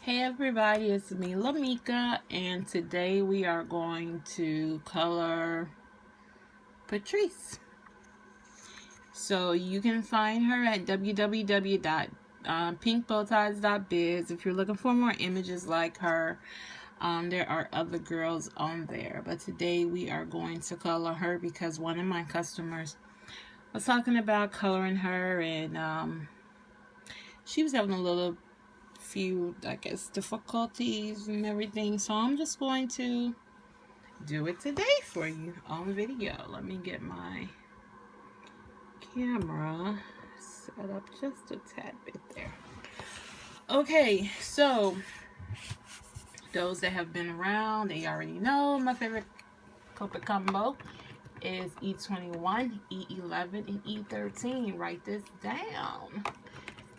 Hey everybody, it's me Lameka, and today we are going to color Patrice. So you can find her at www.pinkbowties.biz. If you're looking for more images like her, there are other girls on there. But today we are going to color her because one of my customers was talking about coloring her, and she was having a little few, I guess, difficulties and everything. So I'm just going to do it today for you on video. Let me get my camera set up just a tad bit there. Okay, so those that have been around, they already know my favorite Copic combo is E21, E11, and E13. Write this down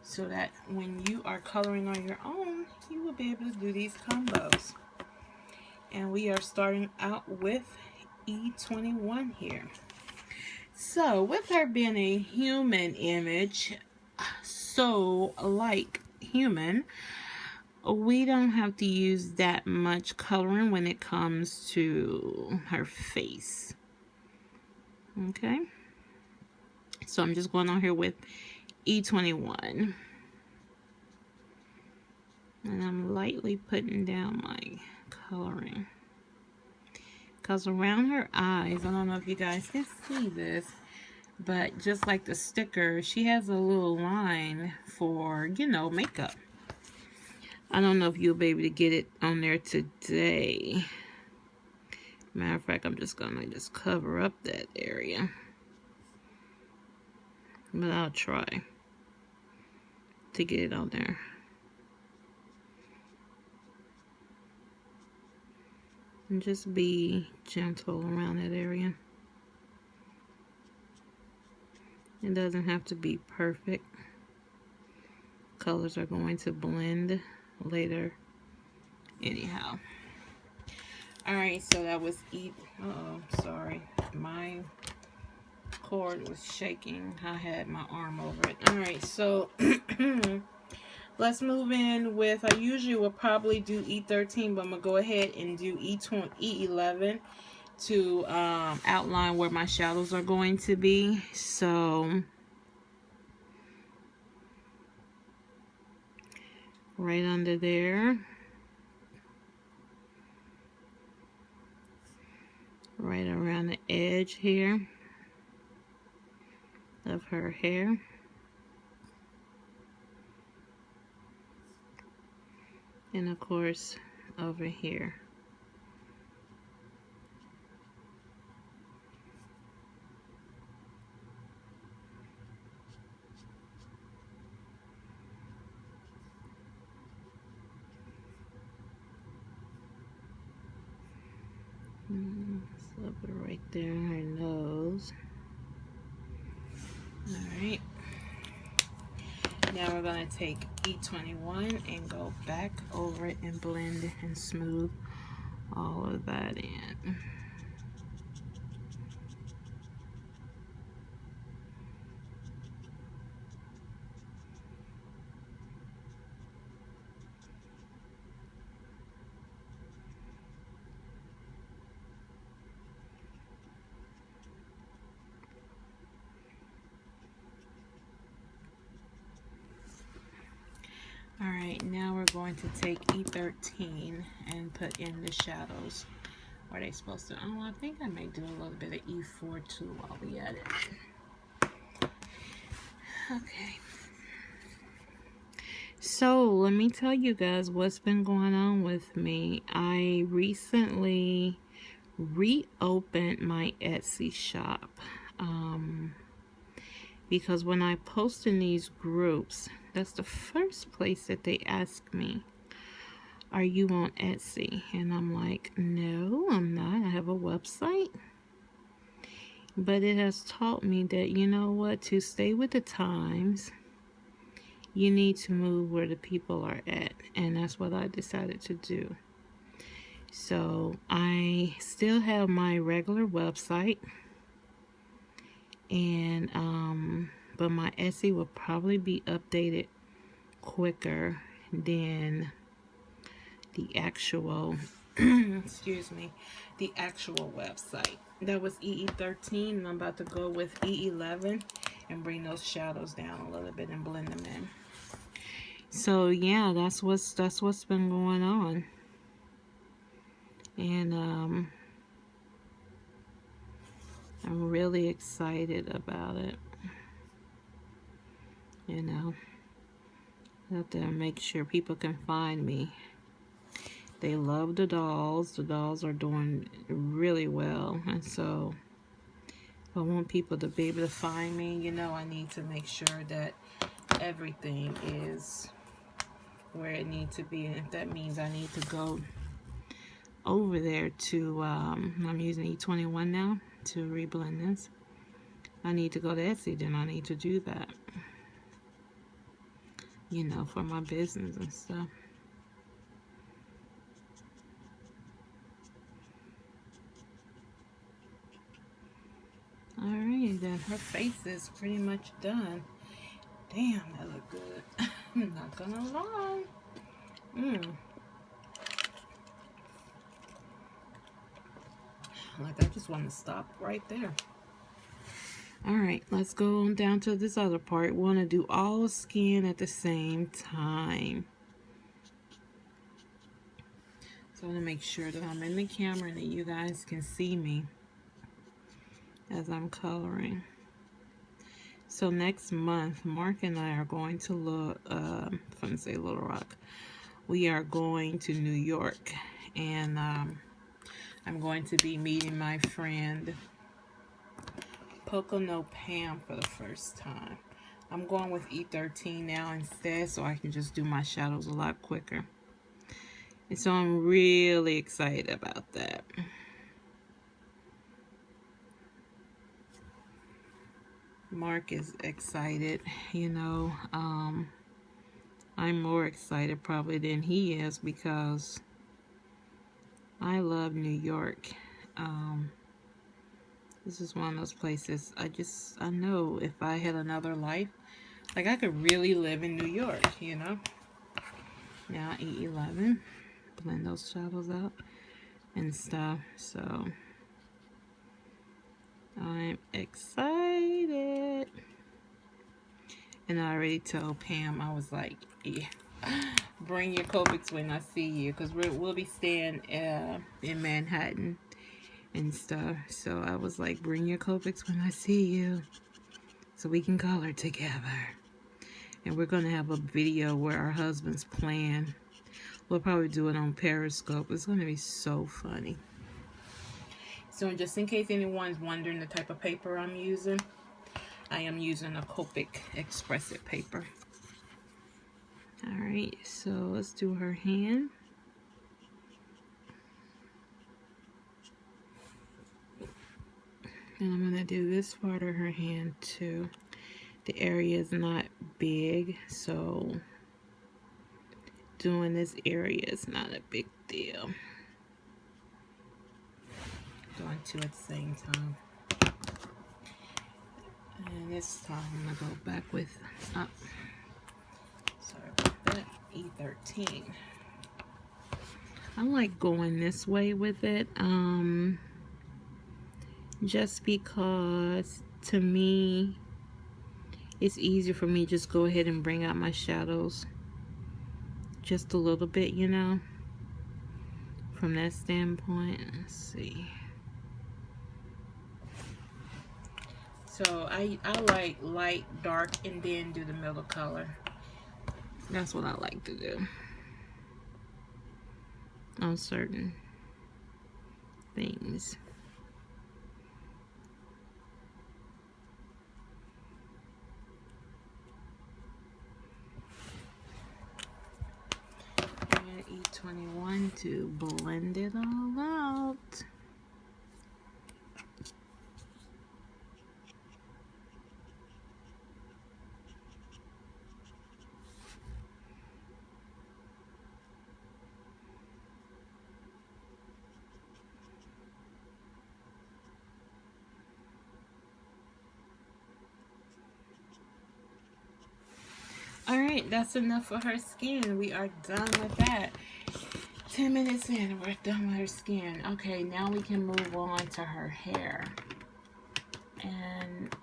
so that when you are coloring on your own, you will be able to do these combos. And we are starting out with E21 here. So with her being a human image, so like human, we don't have to use that much coloring when it comes to her face. Okay, so I'm just going on here with E21, and I'm lightly putting down my coloring, because around her eyes, I don't know if you guys can see this, but just like the sticker, she has a little line for, makeup. I don't know if you'll be able to get it on there today. Matter of fact, I'm just gonna cover up that area, but I'll try to get it on there. And just be gentle around that area. It doesn't have to be perfect. Colors are going to blend later anyhow. Alright, so that was sorry. My cord was shaking. I had my arm over it. Alright, so let's move in with, I usually will probably do E13, but I'm going to go ahead and do E11 to outline where my shadows are going to be. So right under there, right around the edge here of her hair, and of course over here. Slip it right there in her nose. Alright. Now we're going to take E21 and go back over it and blend and smooth all of that in. Alright, now we're going to take E13 and put in the shadows where they're supposed to. Oh, I think I may do a little bit of E4 too while we at it. Okay. So, let me tell you guys what's been going on with me. I recently reopened my Etsy shop. Because when I post in these groups, that's the first place that they ask me, are you on Etsy? And I'm like, no, I'm not. I have a website. But it has taught me that, you know what, to stay with the times, you need to move where the people are at. And that's what I decided to do. So I still have my regular website. And but my Etsy will probably be updated quicker than the actual, excuse me, the actual website. That was EE13, and I'm about to go with E11 and bring those shadows down a little bit and blend them in. So yeah, that's what's been going on. And I'm really excited about it. You know, I have to make sure people can find me. They love the dolls. The dolls are doing really well, and so I want people to be able to find me. You know, I need to make sure that everything is where it needs to be, and if that means I need to go over there to I'm using E21 now to reblend this. I need to go to Etsy, then I need to do that, you know, for my business and stuff. Alright, then her face is pretty much done. Damn, that look good. I'm not gonna lie. Like, I just want to stop right there. Alright, let's go on down to this other part. We want to do all the skin at the same time. So I want to make sure that I'm in the camera and that you guys can see me as I'm coloring. So next month, Mark and I are going to look, I'm going to say Little Rock. We are going to New York, and I'm going to be meeting my friend Pocono Pam for the first time. I'm going with E13 now instead, so I can just do my shadows a lot quicker. And so I'm really excited about that. Mark is excited, you know. I'm more excited probably than he is because I love New York. This is one of those places I know if I had another life, like I could really live in New York, you know. Now E11, blend those shadows out and stuff. So I'm excited. And I already told Pam, I was like, yeah, bring your Copics when I see you, because we'll be staying in Manhattan and stuff. So I was like, bring your Copics when I see you so we can color together. And we're going to have a video where our husbands plan. We'll probably do it on Periscope. It's going to be so funny. So just in case anyone's wondering the type of paper I'm using, I am using a Copic expressive paper. Alright, so let's do her hand. And I'm going to do this part of her hand too. The area is not big, so doing this area is not a big deal. Doing two at the same time. And this time I'm going to go back with up. Sorry about that. E13. I like going this way with it. Just because to me it's easier for me just go ahead and bring out my shadows just a little bit, you know, from that standpoint. Let's see. So I like light, dark, and then do the middle color. That's what I like to do on certain things. And E21 to blend it all out. Alright, that's enough for her skin. We are done with that. 10 minutes in, we're done with her skin. Okay, now we can move on to her hair. And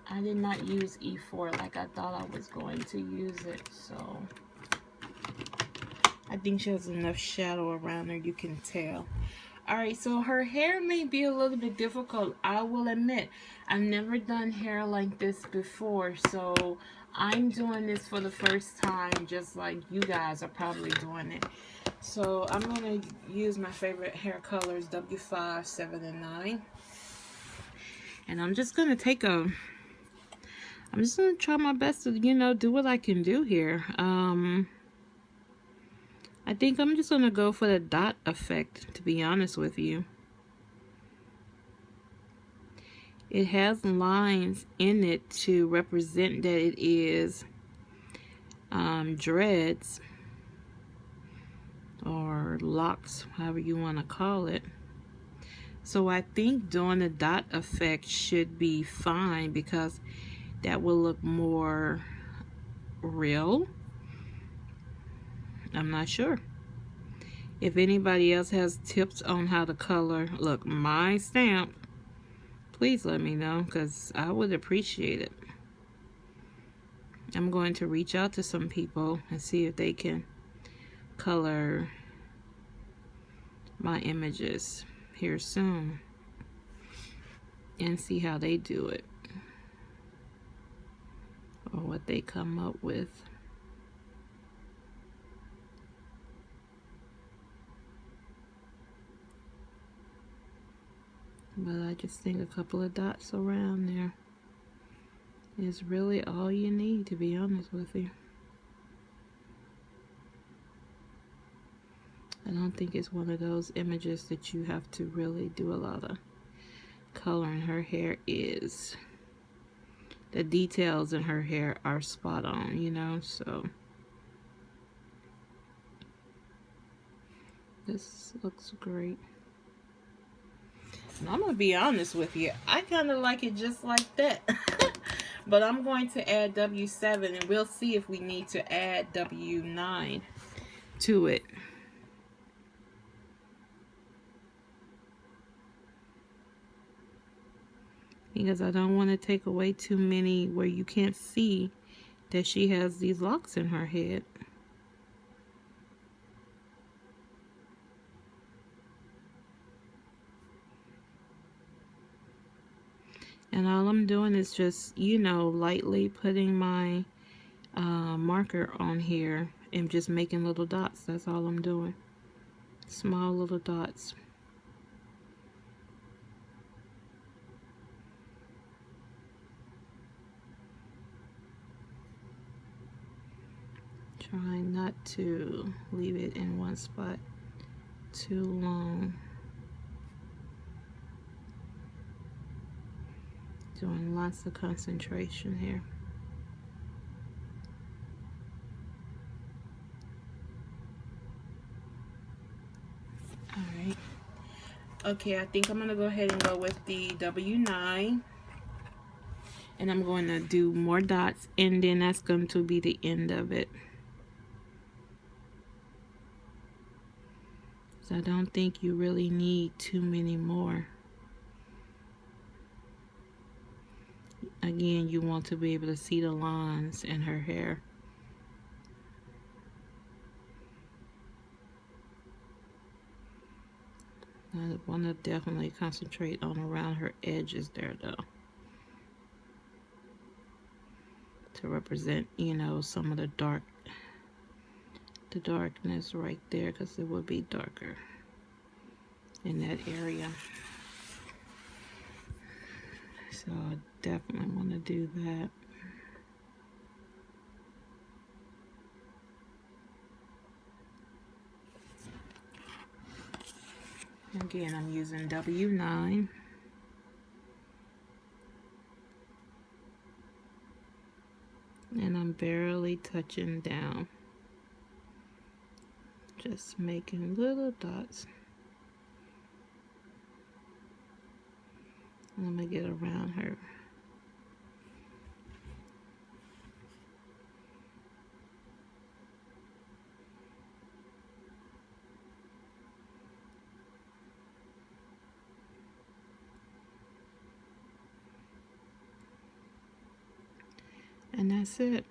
I did not use E4 like I thought I was going to use it, so I think she has enough shadow around her, you can tell. Alright, so her hair may be a little bit difficult, I will admit. I've never done hair like this before, so I'm doing this for the first time, just like you guys are probably doing it. So I'm going to use my favorite hair colors, W5, 7, and 9. And I'm just going to I'm just going to try my best to, do what I can do here. I think I'm just going to go for the dot effect, to be honest with you. It has lines in it to represent that it is dreads or locks, however you want to call it. So I think doing the dot effect should be fine because that will look more real. I'm not sure. If anybody else has tips on how to color, look, my stamp, please let me know because I would appreciate it. I'm going to reach out to some people and see if they can color my images here soon and see how they do it or what they come up with. But I just think a couple of dots around there is really all you need, to be honest with you. I don't think it's one of those images that you have to really do a lot of coloring. Her hair is, the details in her hair are spot on, so this looks great. And I'm gonna be honest with you, I kind of like it just like that. But I'm going to add W7 and we'll see if we need to add W9 to it. Because I don't want to take away too many where you can't see that she has these locks in her head. And all I'm doing is just, lightly putting my marker on here and just making little dots. That's all I'm doing. Small little dots. Trying not to leave it in one spot too long. Doing lots of concentration here. Alright. Okay, I think I'm going to go ahead and go with the W9. And I'm going to do more dots, and then that's going to be the end of it. So I don't think you really need too many more. Again, you want to be able to see the lines in her hair. I want to definitely concentrate on around her edges there though, to represent, some of the darkness right there, because it would be darker in that area. So I definitely want to do that. Again, I'm using W9. And I'm barely touching down. Just making little dots. And I'm going to get around her. And that's it.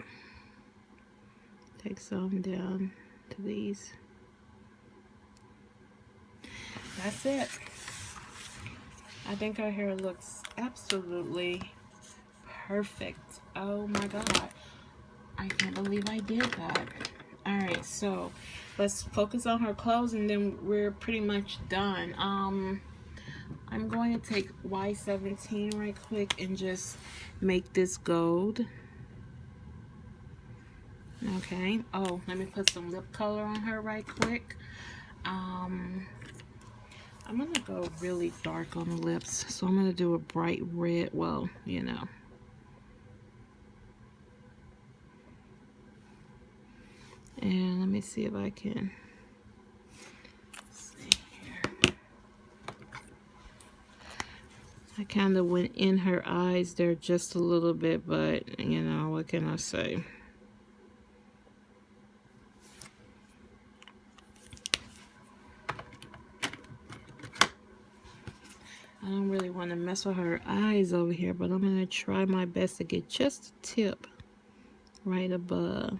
Take some down to these. That's it. I think her hair looks absolutely perfect. Oh my god. I can't believe I did that. Alright, so let's focus on her clothes and then we're pretty much done. I'm going to take Y17 right quick and just make this gold. Okay. Oh, let me put some lip color on her right quick. I'm gonna go really dark on the lips, so I'm gonna do a bright red. Well, you know. And let me see if I can see here. I kind of went in her eyes there just a little bit, but you know, what can I say? I don't really want to mess with her eyes over here, but I'm going to try my best to get just a tip right above.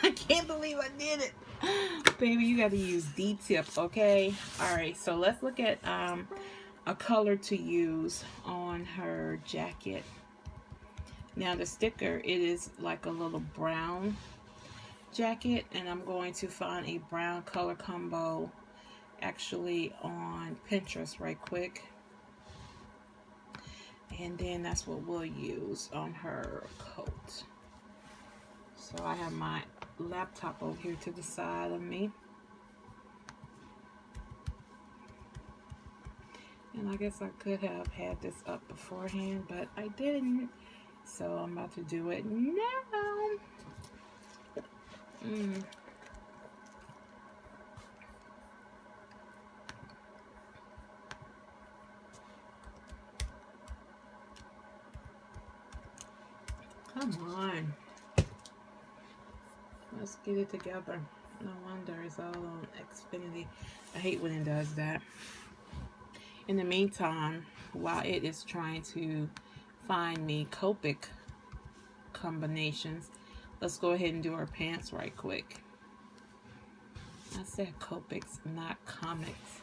I can't believe I did it. Baby, you got to use D-tip, okay? Alright, so let's look at a color to use on her jacket. Now the sticker, it is like a little brown jacket, and I'm going to find a brown color combo actually on Pinterest right quick, and then that's what we'll use on her coat. So I have my laptop over here to the side of me, and I guess I could have had this up beforehand, but I didn't, so I'm about to do it now. Come on. Let's get it together. No wonder it's all on Xfinity. I hate when it does that. In the meantime, while it is trying to find me Copic combinations, let's go ahead and do our pants right quick. I said Copics, not comics.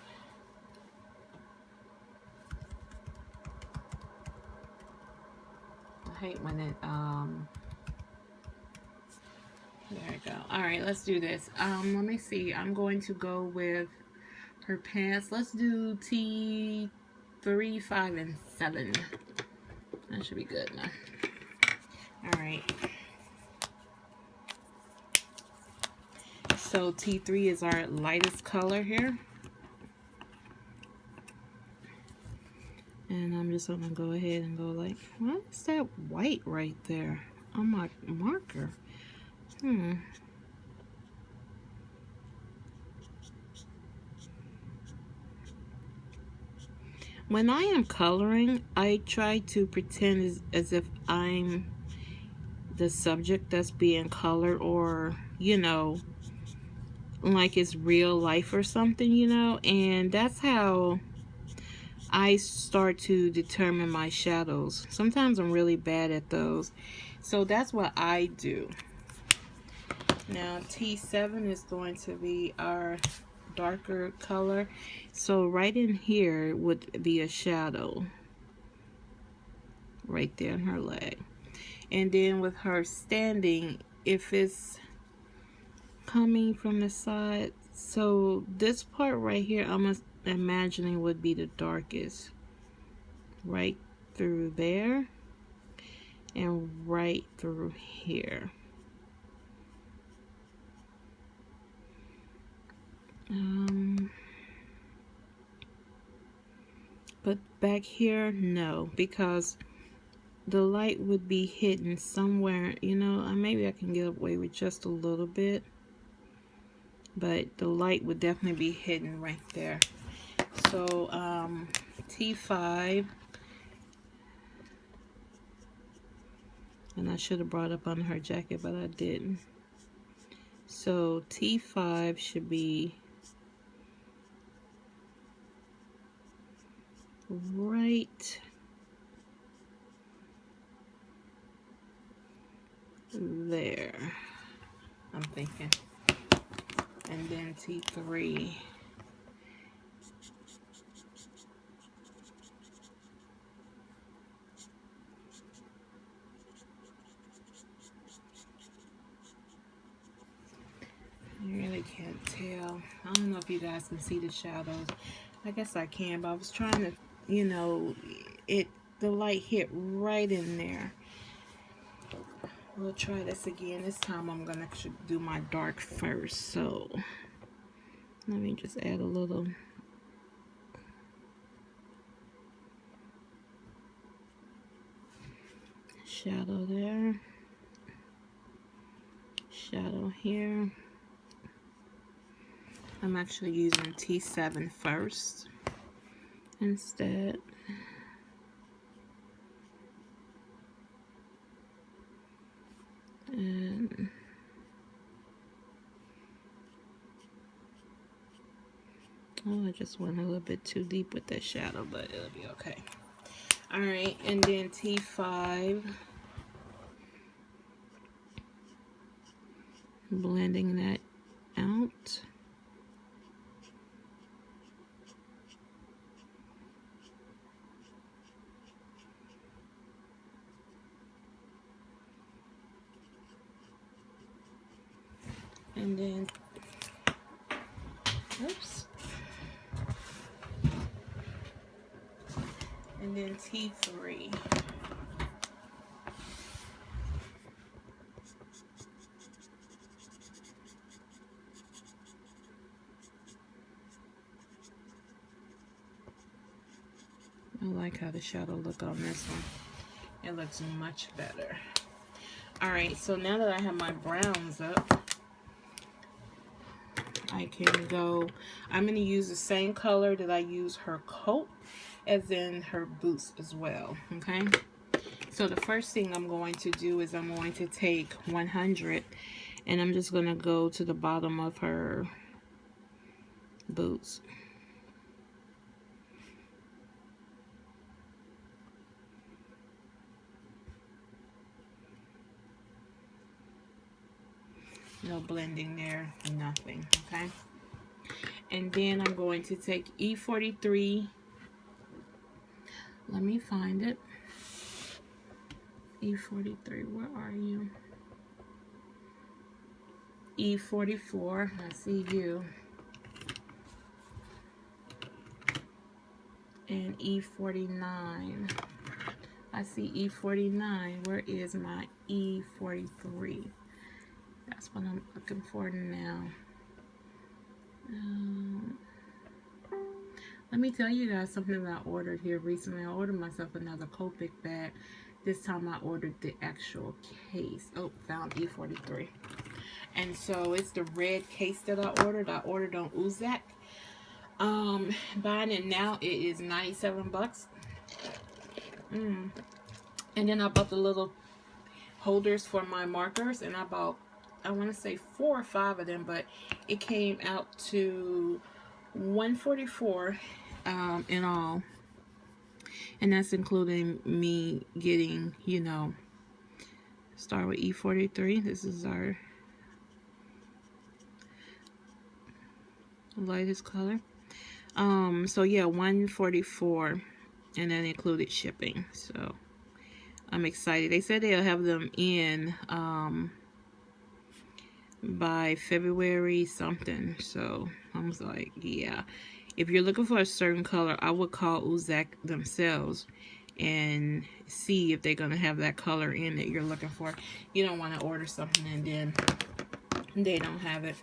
I hate when it, there we go. Alright, let's do this. Let me see. I'm going to go with her pants. Let's do T3, 5, and 7. That should be good now. Alright. So T3 is our lightest color here. And I'm just going to go ahead and go like, what is that white right there on my marker? When I am coloring, I try to pretend as if I'm the subject that's being colored, or, you know, like it's real life or something, you know, and that's how I start to determine my shadows. Sometimes I'm really bad at those, so that's what I do. Now T7 is going to be our darker color, so right in here would be a shadow right there in her leg. And then with her standing, if it's coming from the side, so this part right here I'm imagining would be the darkest, right through there and right through here. But back here, no, because the light would be hidden somewhere, you know. Maybe I can get away with just a little bit, but the light would definitely be hidden right there. So T5, and I should have brought up on her jacket, but I didn't. So T5 should be right there, I'm thinking. And then T3. You really can't tell. I don't know if you guys can see the shadows. I guess I can, but I was trying to, you know, the light hit right in there. We'll try this again. This time I'm gonna actually do my dark first. So let me just add a little shadow there, shadow here. I'm actually using T7 first instead. And oh, I just went a little bit too deep with that shadow, but it'll be okay. All right, and then T5, blending that out. And then, oops. And then T3. I like how the shadow look on this one. It looks much better. All right, so now that I have my browns up, I can go, I'm going to use the same color that I use her coat as in her boots as well, okay? So the first thing I'm going to do is I'm going to take 100 and I'm just going to go to the bottom of her boots. No blending there, nothing, okay? And then I'm going to take E43. Let me find it. E43, where are you? E44, I see you. And E49. I see E49. Where is my E43? That's what I'm looking for now. Let me tell you guys something that I ordered here recently. I ordered myself another Copics bag. This time I ordered the actual case. Oh, found E43. And so it's the red case that I ordered. I ordered on Uzak. Buying it now, it is 97 bucks. And then I bought the little holders for my markers, and I bought, I want to say 4 or 5 of them, but it came out to $144 in all, and that's including me getting, you know, start with E43. This is our lightest color. So yeah, $144, and then included shipping. So I'm excited. They said they'll have them in by February something. So I was like, yeah, if you're looking for a certain color, I would call Uzak themselves and see if they're gonna have that color in that you're looking for. You don't want to order something and then they don't have it.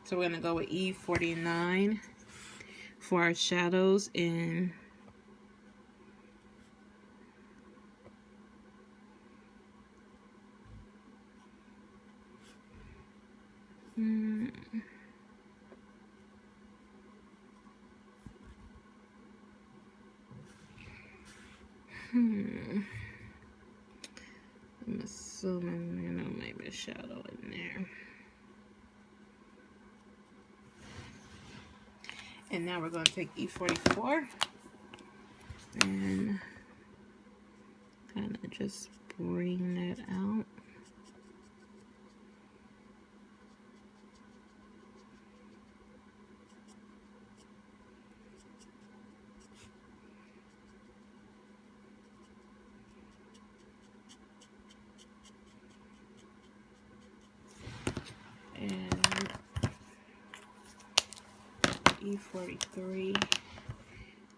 So we're gonna go with E49 for our shadows, and I'm assuming, you know, maybe a shadow in there. And now we're going to take E44 and kind of just bring that out. And E43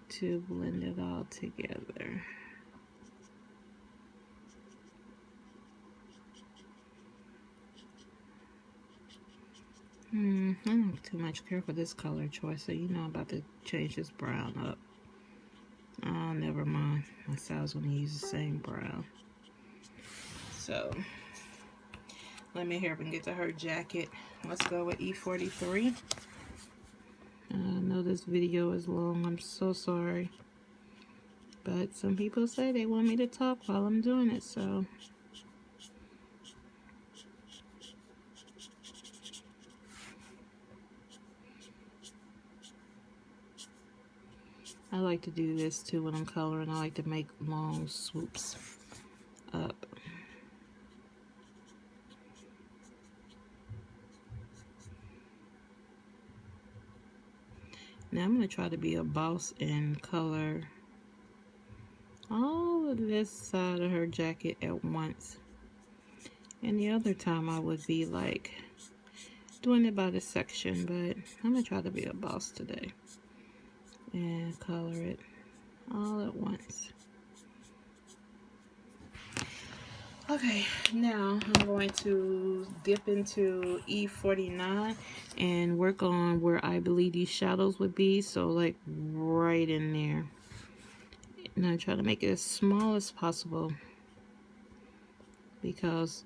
to blend it all together. I don't too much care for this color choice, so you know I'm about to change this brown up. Oh, never mind. I said I was going to use the same brown. So, let me hurry up and get to her jacket. Let's go with E43. I know this video is long. I'm so sorry. But some people say they want me to talk while I'm doing it, so... I like to do this too when I'm coloring. I like to make long swoops up. Now I'm going to try to be a boss and color all of this side of her jacket at once. And the other time I would be like doing it by the section, but I'm going to try to be a boss today and color it all at once. Okay, now I'm going to dip into E49 and work on where I believe these shadows would be, so like right in there. And I try to make it as small as possible because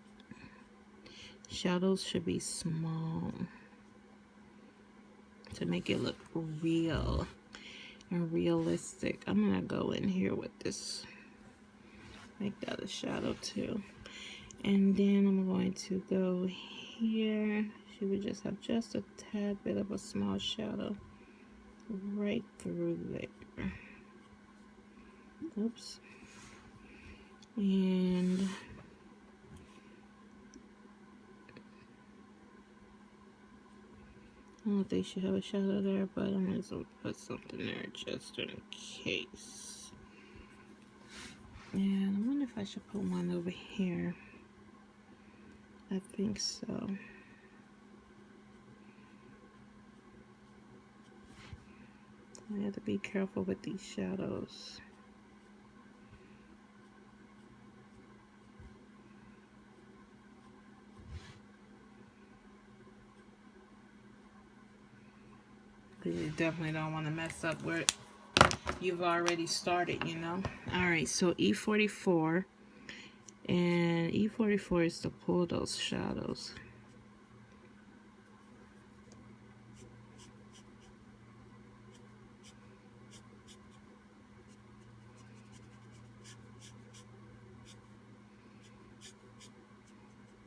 shadows should be small to make it look real and realistic. I'm gonna go in here with this, make that a shadow too. And then I'm going to go here. She would just have just a tad bit of a small shadow right through there. Oops. And I don't think she have a shadow there, but I'm going to put something there just in case. And I wonder if I should put one over here. I think so. I have to be careful with these shadows. You definitely don't want to mess up where you've already started, you know. Alright, so E44. And E44 is to pull those shadows.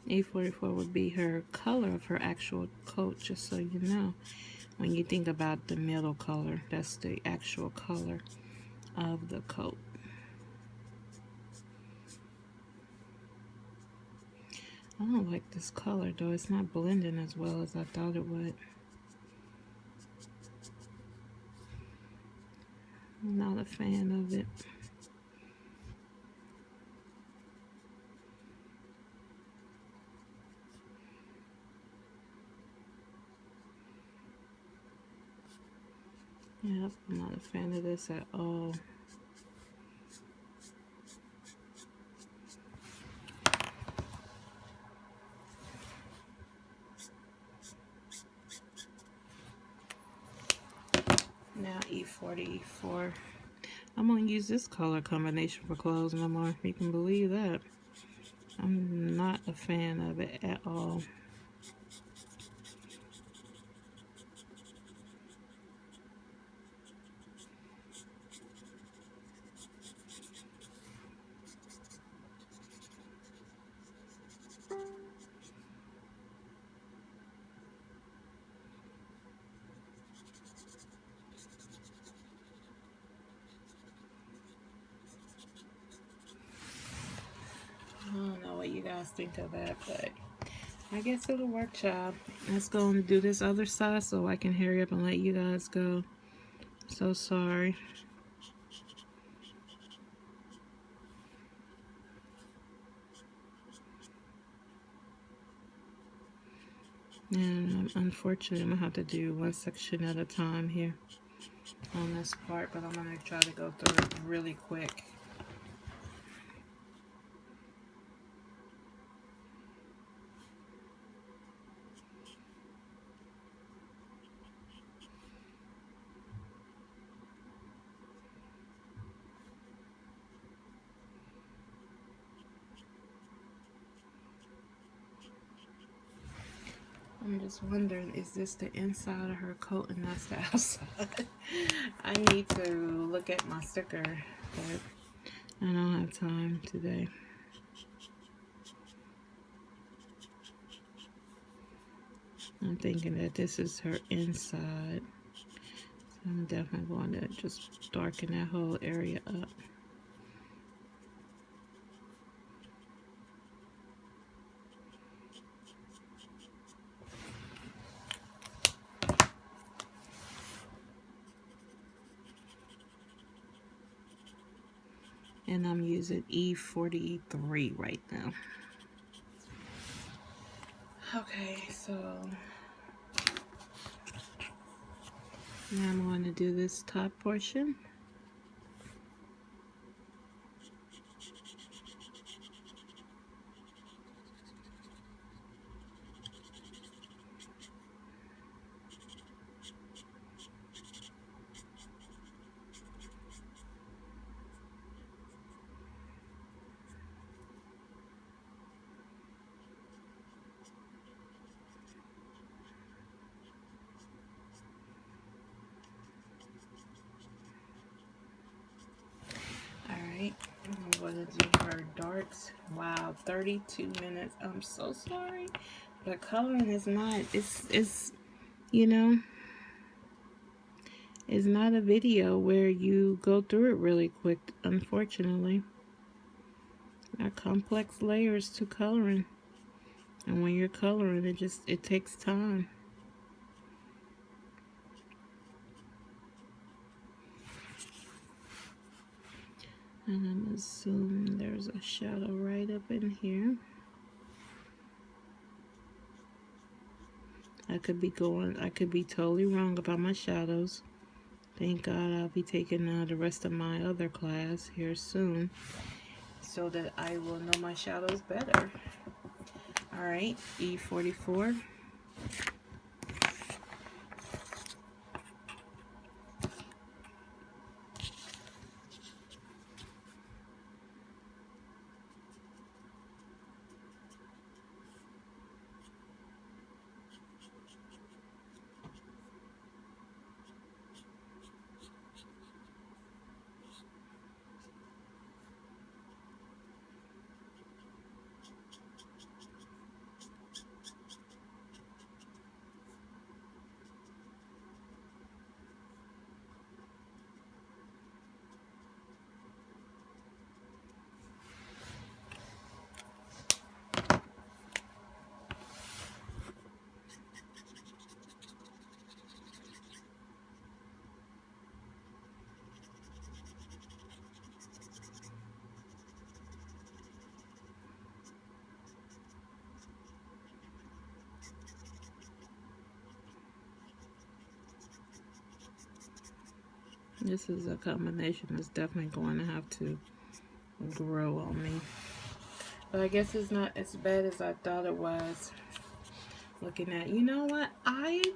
E44 would be her color of her actual coat, just so you know. When you think about the middle color, that's the actual color of the coat. I don't like this color though. It's not blending as well as I thought it would. I'm not a fan of it. Yep, I'm not a fan of this at all. Now E44. I'm going to use this color combination for clothes no more. You can believe that. I'm not a fan of it at all. guys think of that, but I guess it'll work, child. Let's go and do this other side so I can hurry up and let you guys go. So sorry. And unfortunately, I'm going to have to do one section at a time here on this part, but I'm going to try to go through it really quick. I'm just wondering, is this the inside of her coat and that's the outside? I need to look at my sticker, but I don't have time today. I'm thinking that this is her inside. So I'm definitely going to just darken that whole area up. And I'm using E43 right now. Okay, so now I'm going to do this top portion. I'm going to do her darks. Wow, 32 minutes. I'm so sorry. But coloring is not, it's you know, it's not a video where you go through it really quick, unfortunately. There are complex layers to coloring. And when you're coloring, it takes time. And I'm assuming there's a shadow right up in here. I could be totally wrong about my shadows. Thank God I'll be taking the rest of my other class here soon, so that I will know my shadows better. Alright, E44. This is a combination that's definitely going to have to grow on me. But I guess it's not as bad as I thought it was. Looking at, you know what? I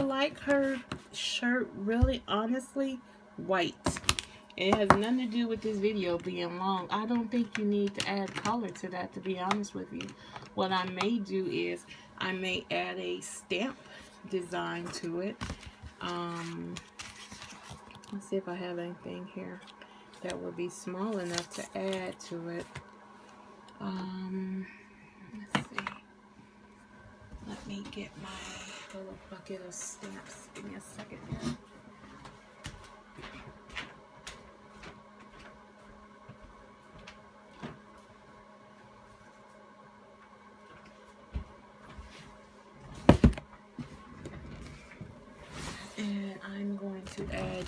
like her shirt, really, honestly, white. It has nothing to do with this video being long. I don't think you need to add color to that, to be honest with you. What I may do is I may add a stamp design to it. Let's see if I have anything here that would be small enough to add to it. Let's see. Let me get my little bucket of stamps. Give me a second here.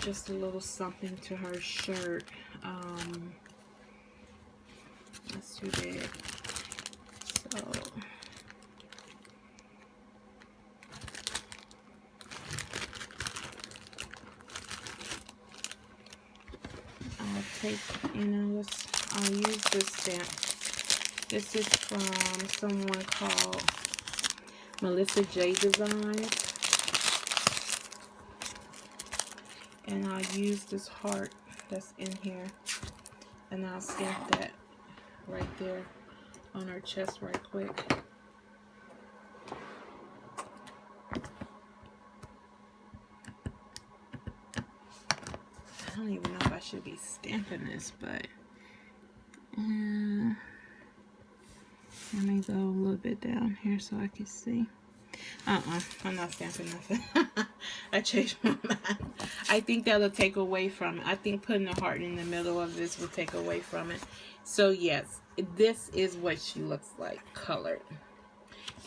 just a little something to her shirt. That's too big. So I'll take, I'll use this stamp. This is from someone called Melissa J Designs. And I'll use this heart that's in here. And I'll stamp that right there on her chest right quick. I don't even know if I should be stamping this, but let me go a little bit down here so I can see. I'm not stamping nothing. I changed my mind. I think that'll take away from it. I think putting a heart in the middle of this will take away from it. So yes, this is what she looks like colored.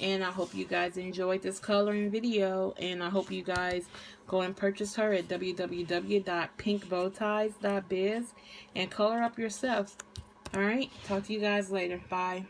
And I hope you guys enjoyed this coloring video. And I hope you guys go and purchase her at www.pinkbowties.biz and color up yourself. Alright, talk to you guys later. Bye.